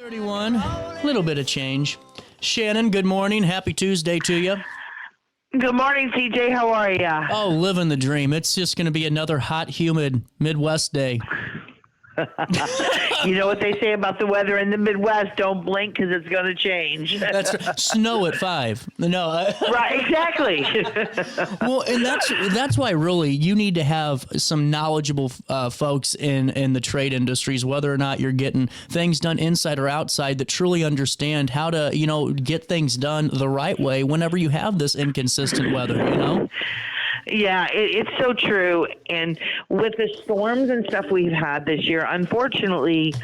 31, little bit of change. Shannon, good morning. Happy Tuesday to you. Good morning, CJ. How are ya? Oh, living the dream. It's just going to be another hot, humid Midwest day. You know what they say about the weather in the Midwest? Don't blink because it's going to change. That's snow at 5. No, right, exactly. Well, and that's why really you need to have some knowledgeable folks in the trade industries, whether or not you're getting things done inside or outside, that truly understand how to get things done the right way whenever you have this inconsistent weather. Yeah, it's so true. And with the storms and stuff we've had this year, unfortunately,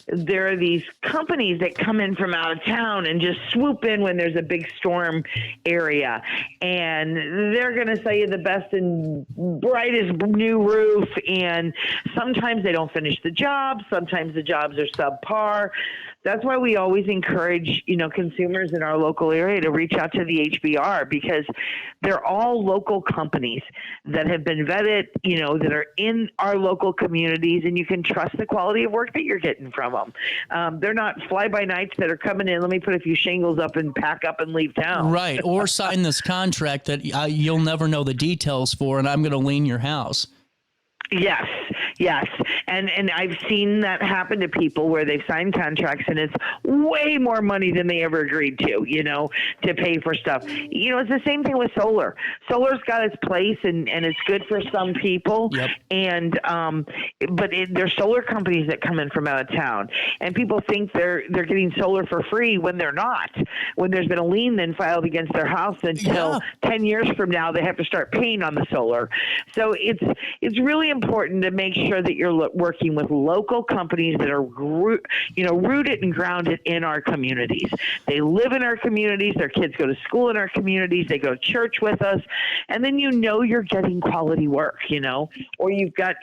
there are these companies that come in from out of town and just swoop in when there's a big storm area. And they're going to sell you the best and brightest new roof. And sometimes they don't finish the job. Sometimes the jobs are subpar. That's why we always encourage, consumers in our local area to reach out to the HBR, because they're all local companies that have been vetted, that are in our local communities, and you can trust the quality of work that you're getting from them. They're not fly-by-nights that are coming in, let me put a few shingles up and pack up and leave town. Right, or sign this contract that you'll never know the details for, and I'm going to lean your house. Yes. And I've seen that happen to people where they've signed contracts and it's way more money than they ever agreed to pay for stuff. It's the same thing with solar. Solar's got its place and it's good for some people. Yep. And, but there's solar companies that come in from out of town, and people think they're getting solar for free when they're not, when there's been a lien then filed against their house until 10 years from now, they have to start paying on the solar. So it's really important to make sure that you're working with local companies that are, rooted and grounded in our communities. They live in our communities. Their kids go to school in our communities. They go to church with us. And then you're getting quality work, or you've got,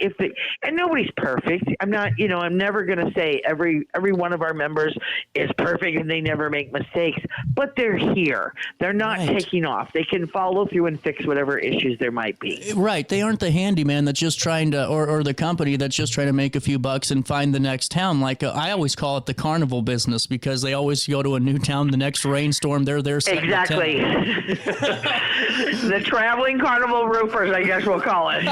and nobody's perfect. I'm not, I'm never going to say every one of our members is perfect and they never make mistakes, but they're here. They're not taking off. They can follow through and fix whatever issues there might be. Right. They aren't the handyman that's just trying to, or the company that's just trying to make a few bucks and find the next town. Like I always call it the carnival business, because they always go to a new town. The next rainstorm, they're there. Exactly. The traveling carnival roofers, I guess we'll call it.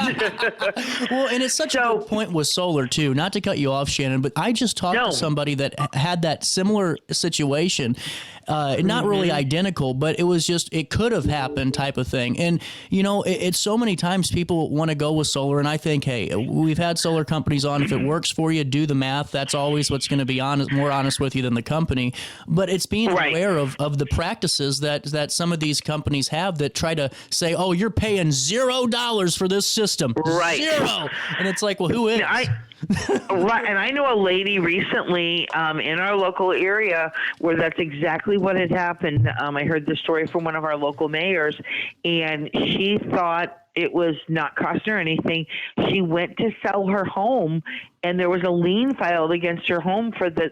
Well, and it's such a good point with solar too. Not to cut you off, Shannon, but I just talked to somebody that had that similar situation. Not really identical, but it could have happened type of thing. And, it's so many times people want to go with solar. And I think, hey, we've had solar companies on. If it works for you, do the math. That's always what's going to be more honest with you than the company. But it's being aware of the practices that some of these companies have that try to say, oh, you're paying $0 for this system. Right. Zero. And it's like, well, who is? Right, and I know a lady recently in our local area where that's exactly what had happened. I heard the story from one of our local mayors, and she thought it was not costing her anything. She went to sell her home, and there was a lien filed against her home for the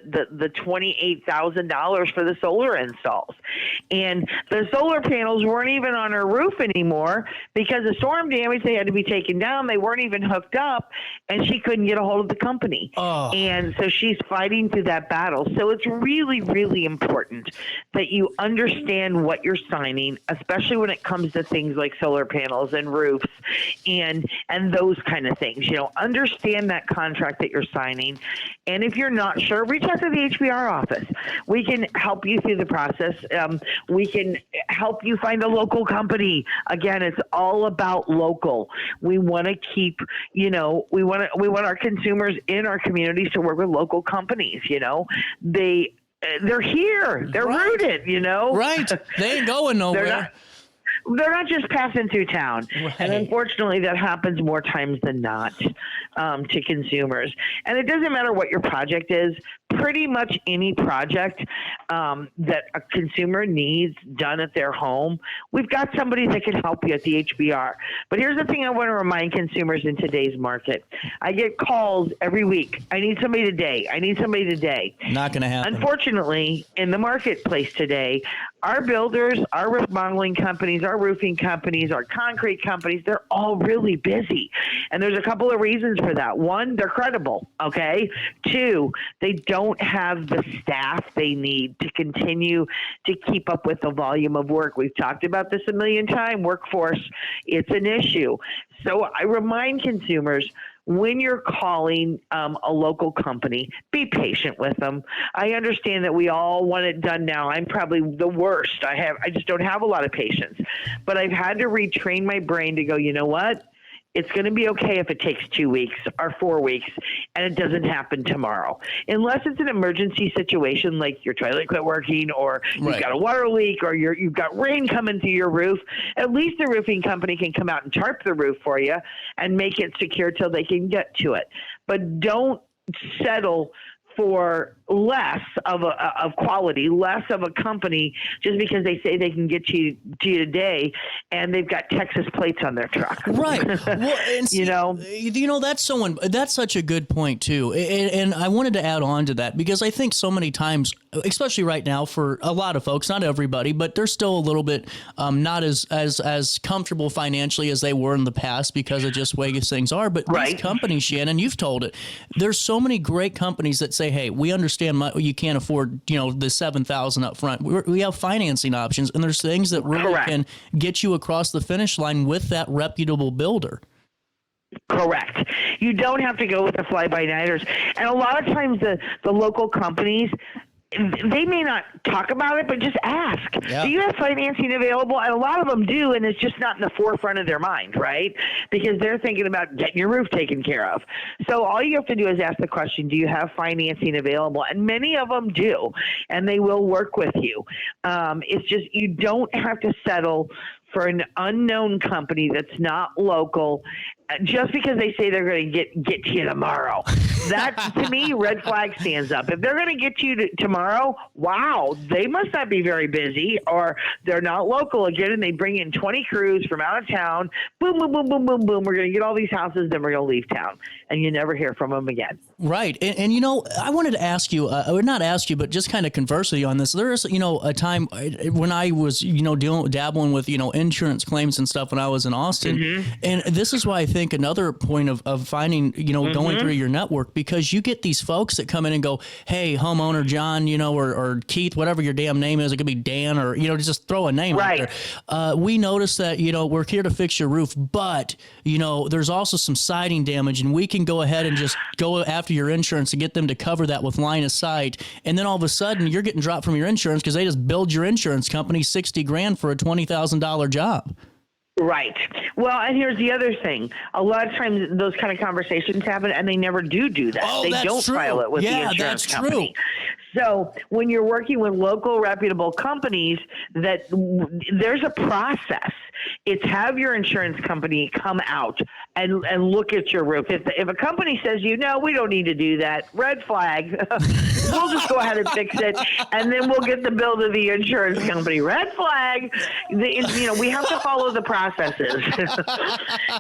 $28,000 for the solar installs. And the solar panels weren't even on her roof anymore because of storm damage. They had to be taken down. They weren't even hooked up, and she couldn't get a hold of the company. Oh. And so she's fighting through that battle. So it's really, really important that you understand what you're signing, especially when it comes to things like solar panels and roofs and those kind of things. Understand that contract that you're signing. And if you're not sure, reach out to the HBR office. We can help you through the process. We can help you find a local company. Again, it's all about local. We want to keep, we want our consumers in our communities to work with local companies. They're here. They're rooted, Right. They ain't going nowhere. They're not just passing through town. Right. And unfortunately, that happens more times than not to consumers. And it doesn't matter what your project is. Pretty much any project that a consumer needs done at their home, we've got somebody that can help you at the HBR. But here's the thing I want to remind consumers in today's market. I get calls every week. I need somebody today. I need somebody today. Not going to happen. Unfortunately, in the marketplace today, our builders, our remodeling companies, our roofing companies, our concrete companies, they're all really busy. And there's a couple of reasons for that. One, they're credible, okay? Two, they don't don't have the staff they need to continue to keep up with the volume of work. We've talked about this a million times. Workforce, it's an issue. So I remind consumers, when you're calling a local company, be patient with them. I understand that we all want it done now. I'm probably the worst. I just don't have a lot of patience. But I've had to retrain my brain to go, you know what? It's going to be okay if it takes 2 weeks or 4 weeks and it doesn't happen tomorrow. Unless it's an emergency situation like your toilet quit working or you've got a water leak or you've got rain coming through your roof, at least the roofing company can come out and tarp the roof for you and make it secure till they can get to it. But don't settle for less of quality, less of a company, just because they say they can get you today, and they've got Texas plates on their truck. Right. Well, and see, that's such a good point too. And I wanted to add on to that because I think so many times, especially right now for a lot of folks, not everybody, but they're still a little bit not as comfortable financially as they were in the past because of just way things are. But these companies, Shannon, you've told it. There's so many great companies that say, hey, we understand you can't afford, the $7,000 up front. We have financing options, and there's things that really can get you across the finish line with that reputable builder. Correct. You don't have to go with the fly-by-nighters. And a lot of times the local companies, they may not talk about it, but just ask. Yeah. Do you have financing available? And a lot of them do, and it's just not in the forefront of their mind, right? Because they're thinking about getting your roof taken care of. So all you have to do is ask the question, do you have financing available? And many of them do, and they will work with you. It's just you don't have to settle for an unknown company that's not local just because they say they're going to get to you tomorrow. That, to me, red flag stands up. If they're going to get you tomorrow, wow, they must not be very busy, or they're not local again, and they bring in 20 crews from out of town. Boom, boom, boom, boom, boom, boom. We're going to get all these houses, then we're going to leave town, and you never hear from them again. Right. And I wanted to ask you, I would not ask you, but just kind of converse with you on this. There is, a time when I was, dabbling with, insurance claims and stuff when I was in Austin. Mm-hmm. And this is why I think another point of finding, going through your network, because you get these folks that come in and go, hey, homeowner John, or Keith, whatever your damn name is, it could be Dan, or, just throw a name out there. We noticed that, we're here to fix your roof, but, there's also some siding damage, and we can go ahead and just go after your insurance and get them to cover that with line of sight. And then all of a sudden you're getting dropped from your insurance because they just billed your insurance company $60,000 for a $20,000 job. Right. Well, and here's the other thing. A lot of times those kind of conversations happen, and they never do that. Oh, they don't file it with the insurance company. True. So when you're working with local reputable companies, that there's a process. It's have your insurance company come out and look at your roof. If a company says, no, we don't need to do that, red flag, we'll just go ahead and fix it, and then we'll get the bill to the insurance company. Red flag. We have to follow the processes.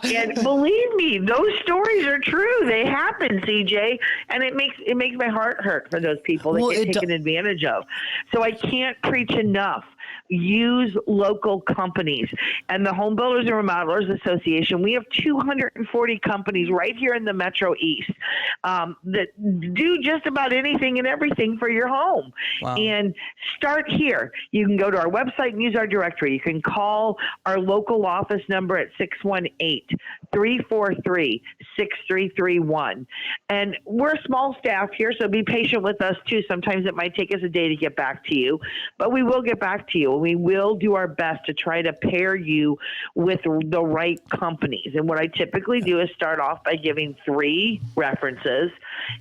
And believe me, those stories are true. They happen, CJ, and it makes my heart hurt for those people that get taken advantage of. So I can't preach enough. Use local companies. And the Home Builders and Remodelers Association, we have 240 companies right here in the Metro East that do just about anything and everything for your home. Wow. And start here. You can go to our website and use our directory. You can call our local office number at 618-343-6331. And we're a small staff here, so be patient with us too. Sometimes it might take us a day to get back to you, but we will get back to you. We will do our best to try to pair you with the right companies. And what I typically do is start off by giving 3 references.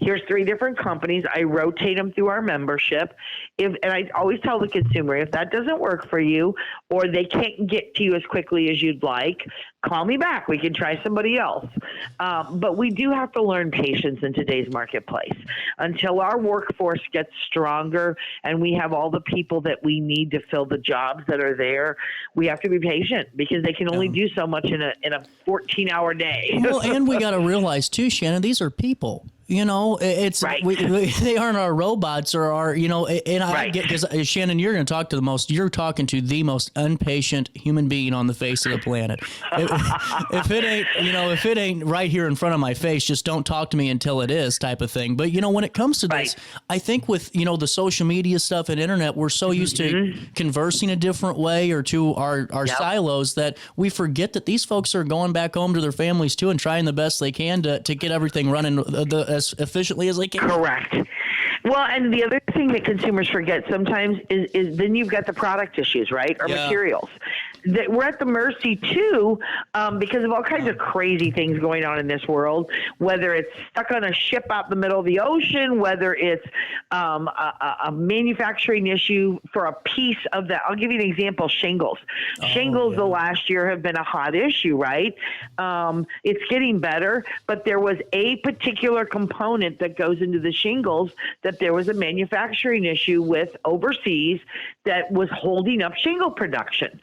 Here's 3 different companies. I rotate them through our membership. And I always tell the consumer, if that doesn't work for you, or they can't get to you as quickly as you'd like, call me back. We can try somebody else. But we do have to learn patience in today's marketplace. Until our workforce gets stronger and we have all the people that we need to fill the jobs that are there, we have to be patient because they can only do so much in a 14-hour day. Well, and we got to realize too, Shannon, these are people. It's right. they aren't our robots or our, and I get, because Shannon, you're talking to the most impatient human being on the face of the planet. If it ain't right here in front of my face, just don't talk to me until it is, type of thing. But when it comes to this, I think with the social media stuff and internet, we're so used to conversing a different way or to our silos that we forget that these folks are going back home to their families too and trying the best they can to get everything running as efficiently as they can. Correct. Well, and the other thing that consumers forget sometimes is then you've got the product issues, right? Or materials. That we're at the mercy too, because of all kinds of crazy things going on in this world, whether it's stuck on a ship out in the middle of the ocean, whether it's a manufacturing issue for a piece of that. I'll give you an example, shingles. Shingles the last year have been a hot issue, right? It's getting better, but there was a particular component that goes into the shingles that there was a manufacturing issue with overseas that was holding up shingle production.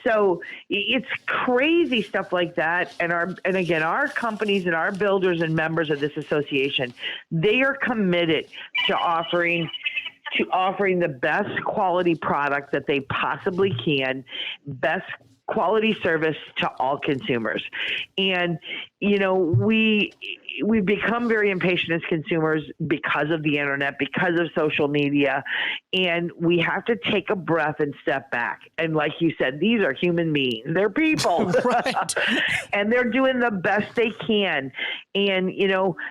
So it's crazy stuff like that. And again, our companies and our builders and members of this association, they are committed to offering the best quality product that they possibly can, best quality service to all consumers. And, we've become very impatient as consumers because of the internet, because of social media, and we have to take a breath and step back. And like you said, these are human beings. They're people. Right. And they're doing the best they can. And,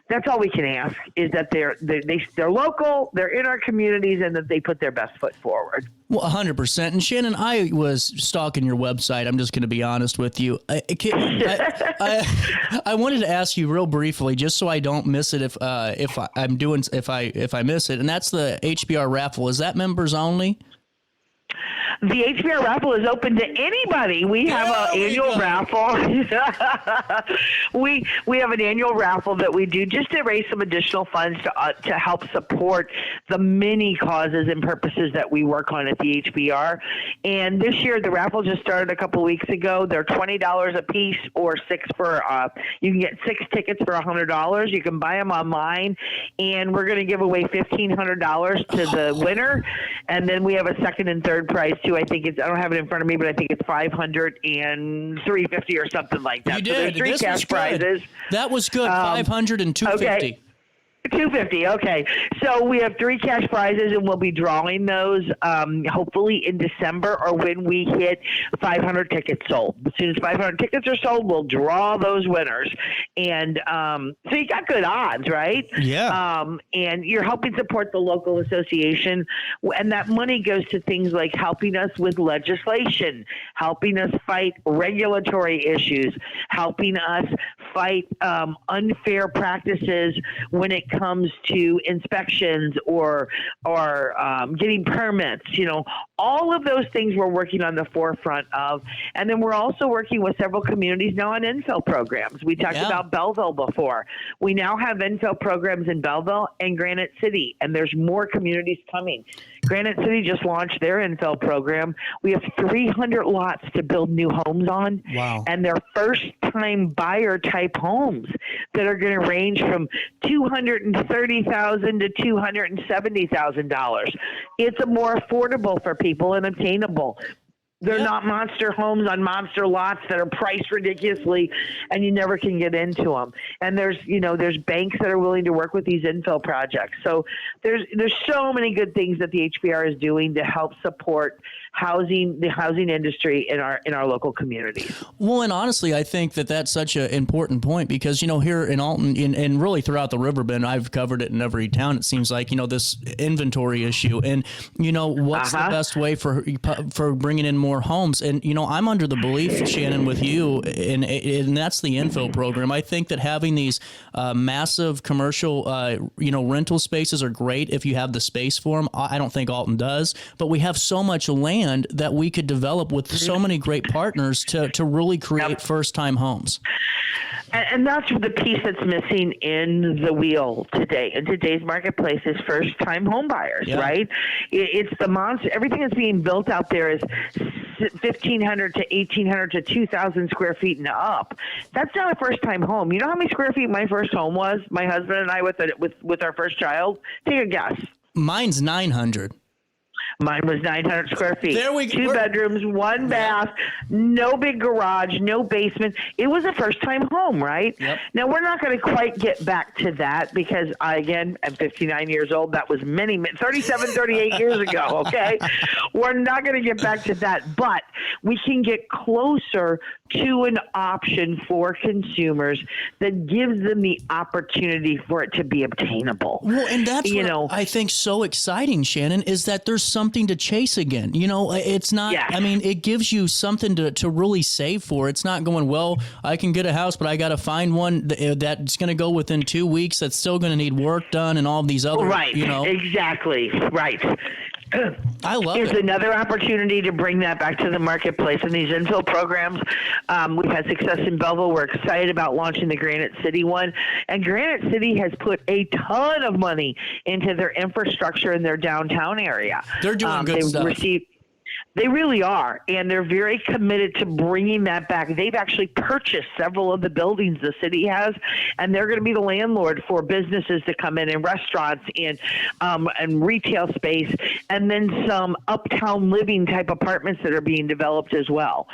that's all we can ask is that they're local, they're in our communities, and that they put their best foot forward. Well, 100%. And Shannon, I was stalking your website. I'm just going to be honest with you. I wanted to ask you real briefly, just so I don't miss it if I miss it. And that's the HBR Raffle. Is that members only? The HBR Raffle is open to anybody. We have an annual raffle. We have an annual raffle that we do just to raise some additional funds to help support the many causes and purposes that we work on at the HBR. And this year, the raffle just started a couple weeks ago. They're $20 a piece, or you can get 6 tickets for $100. You can buy them online, and we're going to give away $1,500 to the winner. And then we have a second and third prize too. I don't have it in front of me, but I think it's $500 and $350 or something like that. You did. So there's 3 cash prizes. That was good. $500 and $250. Okay. $250. Okay. So we have 3 cash prizes, and we'll be drawing those hopefully in December or when we hit 500 tickets sold. As soon as 500 tickets are sold, we'll draw those winners. And so you got good odds, right? Yeah. And you're helping support the local association. And that money goes to things like helping us with legislation, helping us fight regulatory issues, helping us fight unfair practices when it comes to inspections or getting permits. All of those things we're working on the forefront of. And then we're also working with several communities now on infill programs. We talked about Belleville before. We now have infill programs in Belleville and Granite City, and there's more communities coming. Granite City just launched their infill program. We have 300 lots to build new homes on. Wow. And they're first-time buyer-type homes that are going to range from $230,000 to $270,000. It's more affordable for people and obtainable. They're not monster homes on monster lots that are priced ridiculously, and you never can get into them. And there's banks that are willing to work with these infill projects. So there's so many good things that the HBR is doing to help support the housing industry in our local communities. Well, and honestly, I think that that's such an important point because, here in Alton and really throughout the Riverbend, I've covered it in every town. It seems like, this inventory issue and, what's the best way for bringing in more homes. And, I'm under the belief, Shannon, with you, and that's the info program. I think that having these massive commercial, rental spaces are great if you have the space for them. I don't think Alton does, but we have so much land that we could develop with so many great partners to really create first-time homes. And that's the piece that's missing in the wheel today. In today's marketplace is first-time home buyers, right? It's the monster. Everything that's being built out there is 1,500 to 1,800 to 2,000 square feet and up. That's not a first-time home. You know how many square feet my first home was? My husband and I with our first child? Take a guess. Mine's 900. Mine was 900 square feet. There we go. 2 bedrooms, 1 bath, no big garage, no basement. It was a first-time home, right? Yep. Now, we're not going to quite get back to that because, I'm 59 years old. That was 38 years ago, okay? We're not going to get back to that, but we can get closer to an option for consumers that gives them the opportunity for it to be obtainable. Well, and that's what I think so exciting, Shannon, is that there's something to chase again. It's not, Yes. I mean, it gives you something to really save for. It's not going, well, I can get a house, but I got to find one that's going to go within 2 weeks that's still going to need work done and all of these other, Right, exactly, right. I love There's it. another opportunity to bring that back to the marketplace in these infill programs. We've had success in Belleville. We're excited about launching the Granite City one. And Granite City has put a ton of money into their infrastructure in their downtown area. They're doing good stuff. They really are, and they're very committed to bringing that back. They've actually purchased several of the buildings the city has, and they're going to be the landlord for businesses to come in and restaurants and retail space, and then some uptown living type apartments that are being developed as well.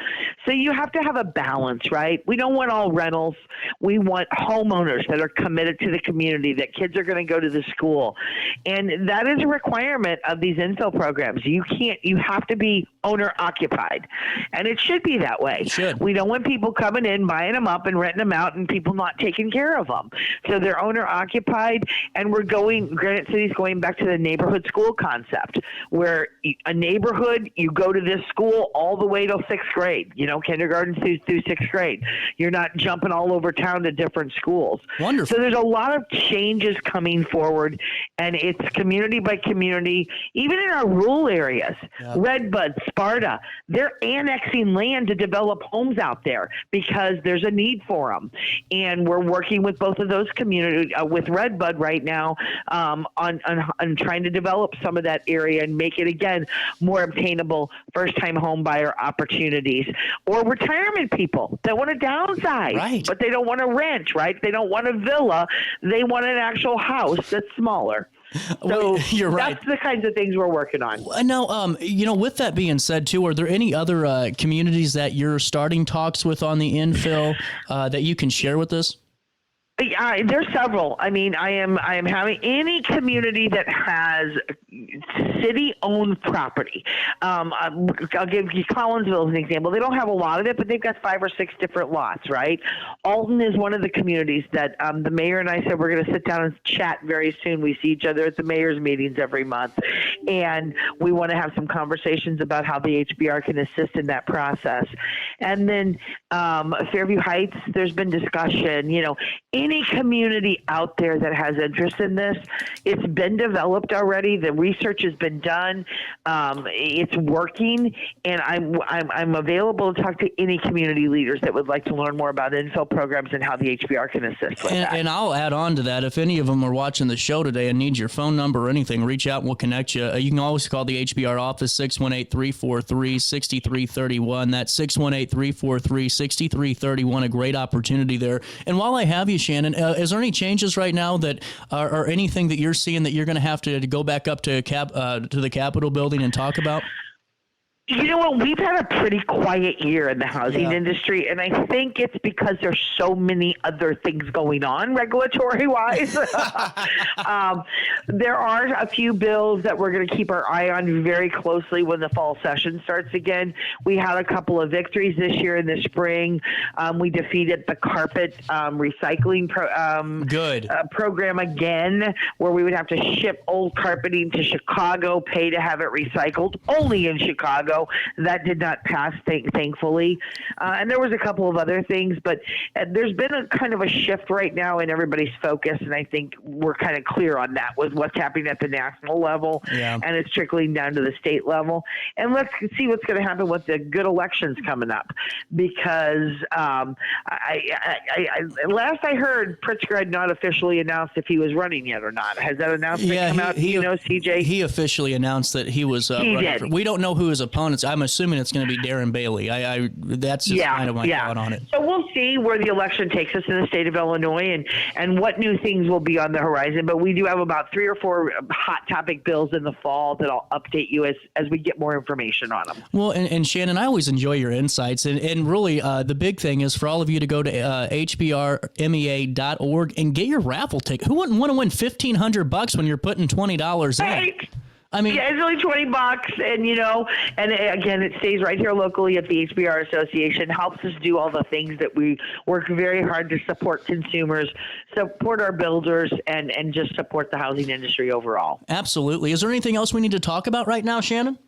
So you have to have a balance, right? We don't want all rentals. We want homeowners that are committed to the community, that kids are going to go to the school, and that is a requirement of these infill programs. You have to be owner occupied, and it should be that way. We don't want people coming in, buying them up and renting them out, and people not taking care of them. So they're owner occupied, and Granite City's going back to the neighborhood school concept, where a neighborhood, you go to this school all the way till 6th grade, kindergarten through 6th grade. You're not jumping all over town to different schools. Wonderful. So there's a lot of changes coming forward, and it's community by community, even in our rural areas. Yeah. Redbud, Sparta, they're annexing land to develop homes out there because there's a need for them. And we're working with both of those communities, with Redbud right now, on trying to develop some of that area and make it, again, more obtainable first-time home buyer opportunities. Or retirement people that want to downsize, right, but they don't want to rent, right? They don't want a villa. They want an actual house that's smaller. So you're right. That's the kinds of things we're working on. Now, with that being said, too, are there any other communities that you're starting talks with on the infill that you can share with us? There's several. I mean, I am having any community that has city-owned property. I'll give you Collinsville as an example. They don't have a lot of it, but they've got 5 or 6 different lots, right? Alton is one of the communities that the mayor and I said we're going to sit down and chat very soon. We see each other at the mayor's meetings every month, and we want to have some conversations about how the HBR can assist in that process. And then Fairview Heights, there's been discussion, any community out there that has interest in this, it's been developed already. The research has been done. It's working, and I'm available to talk to any community leaders that would like to learn more about infill programs and how the HBR can assist with that. And I'll add on to that. If any of them are watching the show today and need your phone number or anything, reach out and we'll connect you. You can always call the HBR office, 618-343-6331. That's 618-343-6331. A great opportunity there. And while I have you, Shannon, is there any changes right now that are anything that you're seeing that you're going to have to go back up to the Capitol building and talk about? You know what? We've had a pretty quiet year in the housing industry, and I think it's because there's so many other things going on regulatory-wise. There are a few bills that we're going to keep our eye on very closely when the fall session starts again. We had a couple of victories this year in the spring. We defeated the carpet recycling program again, where we would have to ship old carpeting to Chicago, pay to have it recycled, only in Chicago. That did not pass, thankfully. And there was a couple of other things, but there's been a kind of a shift right now in everybody's focus, and I think we're kind of clear on that with what's happening at the national level, and it's trickling down to the state level. And let's see what's going to happen with the good elections coming up, because last I heard, Pritzker had not officially announced if he was running yet or not. Has that announcement come out? CJ? He officially announced that he was running. Did. We don't know who his opponent one, I'm assuming it's going to be Darren Bailey. That's just kind of my thought on it. So we'll see where the election takes us in the state of Illinois and what new things will be on the horizon. But we do have about 3 or 4 hot topic bills in the fall that I'll update you as we get more information on them. Well, and Shannon, I always enjoy your insights. And really, the big thing is for all of you to go to HBRMEA.org and get your raffle ticket. Who wouldn't want to win $1,500 when you're putting $20 in? Right. I mean, it's only $20, and again, it stays right here locally at the HBR Association. Helps us do all the things that we work very hard to support consumers, support our builders, and just support the housing industry overall. Absolutely. Is there anything else we need to talk about right now, Shannon?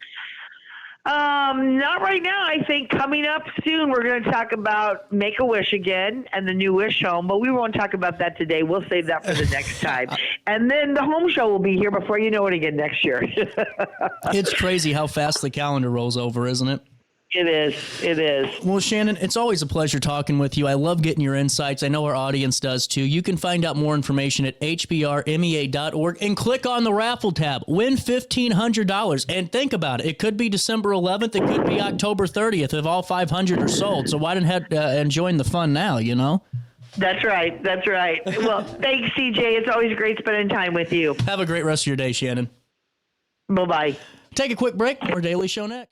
Not right now. I think coming up soon, we're going to talk about Make-A-Wish again and the new Wish Home, but we won't talk about that today. We'll save that for the next time. And then the home show will be here before you know it again next year. It's crazy how fast the calendar rolls over, isn't it? It is. It is. Well, Shannon, it's always a pleasure talking with you. I love getting your insights. I know our audience does too. You can find out more information at hbrmea.org and click on the raffle tab. Win $1,500. And think about it. It could be December 11th. It could be October 30th if all 500 are sold. So why don't enjoy the fun now, That's right. That's right. Well, thanks, CJ. It's always great spending time with you. Have a great rest of your day, Shannon. Bye-bye. Take a quick break. More Daily Show next.